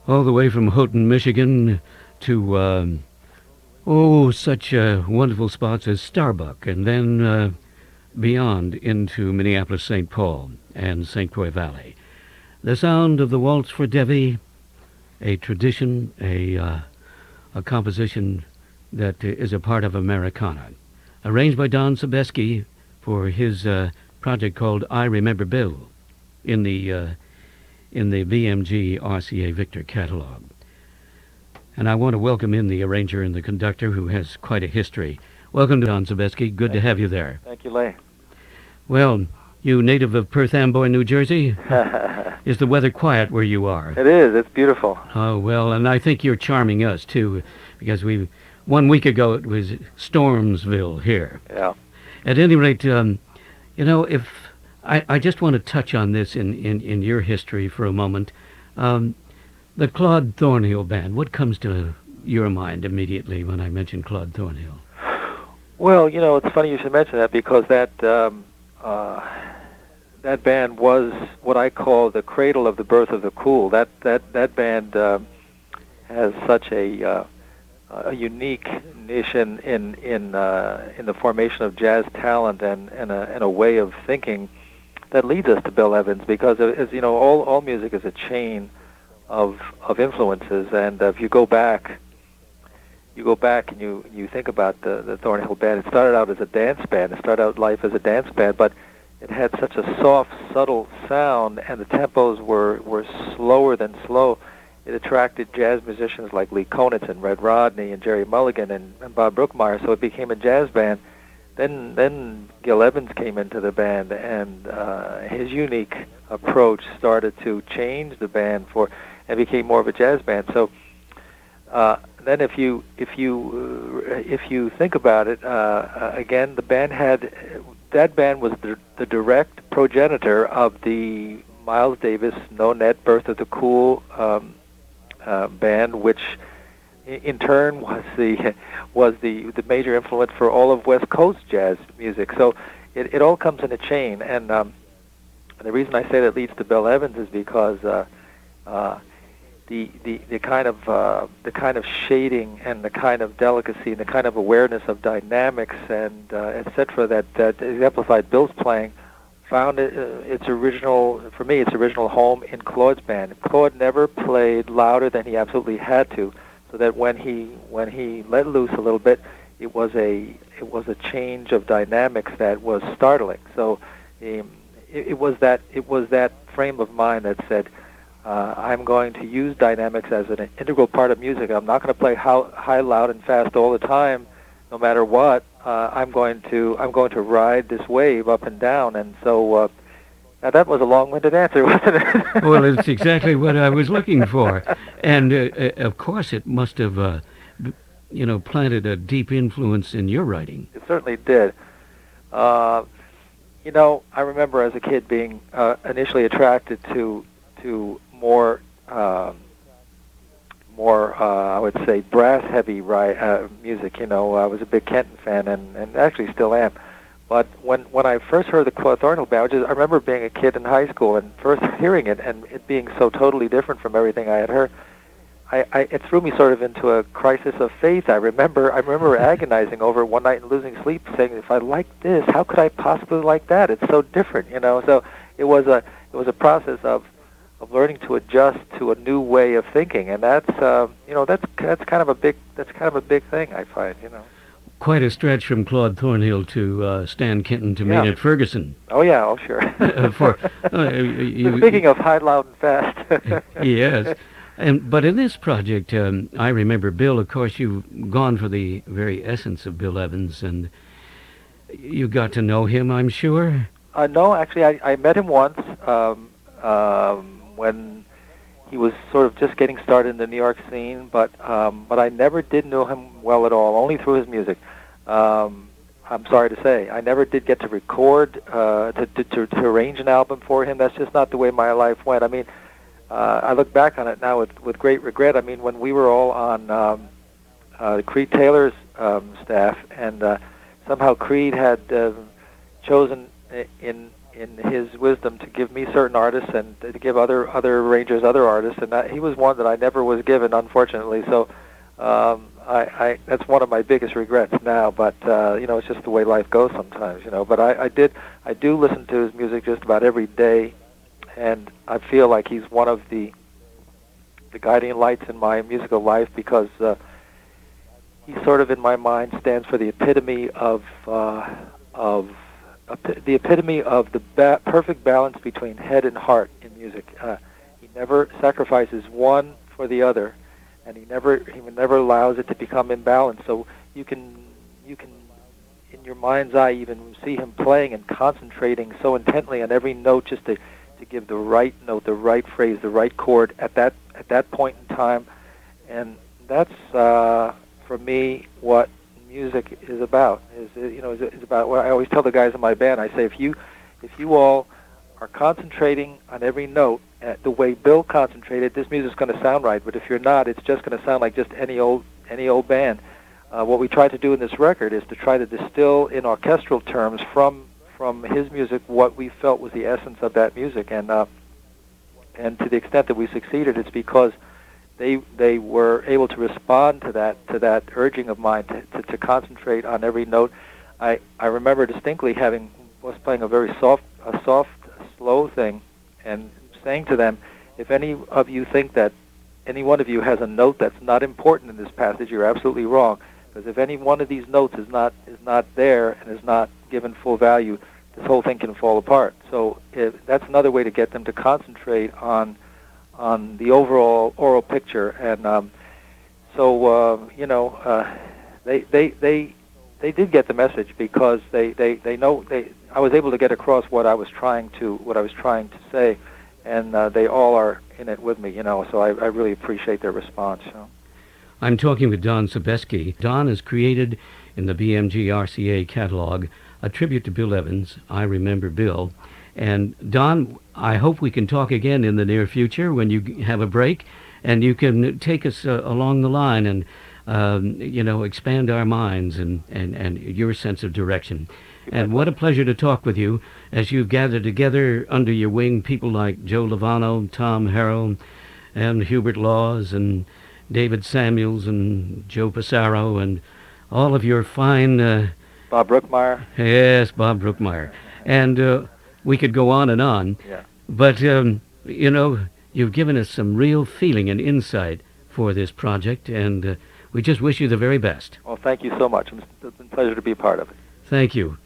all the way from Houghton, Michigan to, such wonderful spots as Starbuck, and then beyond into Minneapolis, St. Paul, and St. Croix Valley. The sound of the Waltz for Devi, a tradition, a composition that is a part of Americana, arranged by Don Sebesky for his project called I Remember Bill in the VMG RCA Victor catalog. And I want to welcome in the arranger and the conductor who has quite a history. Welcome to Don Sebesky. Good to have you there. Thank you, Leigh. Well, you native of Perth Amboy, New Jersey? Is the weather quiet where you are? It is. It's beautiful. Oh, well, and I think you're charming us, too, because 1 week ago it was Stormsville here. Yeah. At any rate, if I just want to touch on this in your history for a moment. The Claude Thornhill Band, what comes to your mind immediately when I mention Claude Thornhill? Well, it's funny you should mention that, because that band was what I call the cradle of the birth of the cool. That band has such a unique niche in the formation of jazz talent and a way of thinking that leads us to Bill Evans, because as you know, all music is a chain of influences, and if you go back and you think about the Thornhill Band, it started out as a dance band. It started out life as a dance band, but it had such a soft, subtle sound, and the tempos were slower than slow. It attracted jazz musicians like Leigh and Red Rodney and Jerry Mulligan and Bob Brookmeyer, so it became a jazz band. Then Gil Evans came into the band, and his unique approach started to change the band and became more of a jazz band. So then, if you think about it, again, the band was the direct progenitor of the Miles Davis No Net Birth of the Cool band, which in turn was the major influence for all of West Coast jazz music. So it all comes in a chain, and the reason I say that leads to Bill Evans is because the kind of shading and the kind of delicacy and the kind of awareness of dynamics and etc. that exemplified Bill's playing found its original home in Claude's band. Claude never played louder than he absolutely had to, so that when he let loose a little bit, it was a change of dynamics that was startling. So it was that frame of mind that said, I'm going to use dynamics as an integral part of music. I'm not going to play high, loud, and fast all the time, no matter what. I'm going to ride this wave up and down. And so that was a long-winded answer, wasn't it? Well, it's exactly what I was looking for, and of course, it must have, planted a deep influence in your writing. It certainly did. I remember as a kid being initially attracted to more, I would say, brass-heavy music. I was a big Kenton fan, and actually still am. But when I first heard the Claude Thornhill Band, I remember being a kid in high school and first hearing it, and it being so totally different from everything I had heard, it threw me sort of into a crisis of faith. I remember agonizing over it one night and losing sleep, saying, if I like this, how could I possibly like that? It's so different, So it was a process of learning to adjust to a new way of thinking, and that's kind of a big thing, I find. Quite a stretch from Claude Thornhill to Stan Kenton to Maynard Ferguson. Oh yeah, oh sure. Speaking of high, loud, and fast. Yes, but in this project, I remember Bill. Of course, you've gone for the very essence of Bill Evans, and you got to know him, I'm sure. No, actually, I met him once. When he was sort of just getting started in the New York scene, but I never did know him well at all, only through his music. I'm sorry to say, I never did get to record, to arrange an album for him. That's just not the way my life went. I mean, I look back on it now with great regret. I mean, when we were all on Creed Taylor's staff, and somehow Creed had chosen in in his wisdom to give me certain artists and to give other arrangers other artists, and he was one that I never was given, unfortunately. So I that's one of my biggest regrets now. But it's just the way life goes sometimes, But I do listen to his music just about every day, and I feel like he's one of the guiding lights in my musical life because he sort of, in my mind, stands for the epitome of the perfect balance between head and heart in music. He never sacrifices one for the other, and he never allows it to become imbalanced. So you can in your mind's eye even see him playing and concentrating so intently on every note just to give the right note, the right phrase, the right chord at that point in time. And that's for me what music is about. Is about what I always tell the guys in my band. I say, if you all are concentrating on every note the way Bill concentrated, this music's going to sound right. But if you're not, it's just going to sound like just any old band. What we try to do in this record is to try to distill in orchestral terms from his music what we felt was the essence of that music, and to the extent that we succeeded, it's because they were able to respond to that urging of mine to concentrate on every note. I remember distinctly was playing a very soft, slow thing, and saying to them, if any of you think that any one of you has a note that's not important in this passage, you're absolutely wrong. Because if any one of these notes is not there and is not given full value, this whole thing can fall apart. So that's another way to get them to concentrate on the overall oral picture. And they did get the message because they know I was able to get across what I was trying to say, and they all are in it with me. So I really appreciate their response. I'm talking with Don Sebesky. Don has created in the BMG RCA catalog a tribute to Bill Evans, I Remember Bill. And Don, I hope we can talk again in the near future when you have a break, and you can take us along the line and expand our minds and your sense of direction. And what a pleasure to talk with you as you've gathered together under your wing people like Joe Lovano, Tom Harrell, and Hubert Laws, and David Samuels, and Joe Passaro, and all of your fine... Bob Brookmeyer. Yes, Bob Brookmeyer. And we could go on and on. Yeah. But, you've given us some real feeling and insight for this project, and we just wish you the very best. Well, thank you so much. It's been a pleasure to be a part of it. Thank you.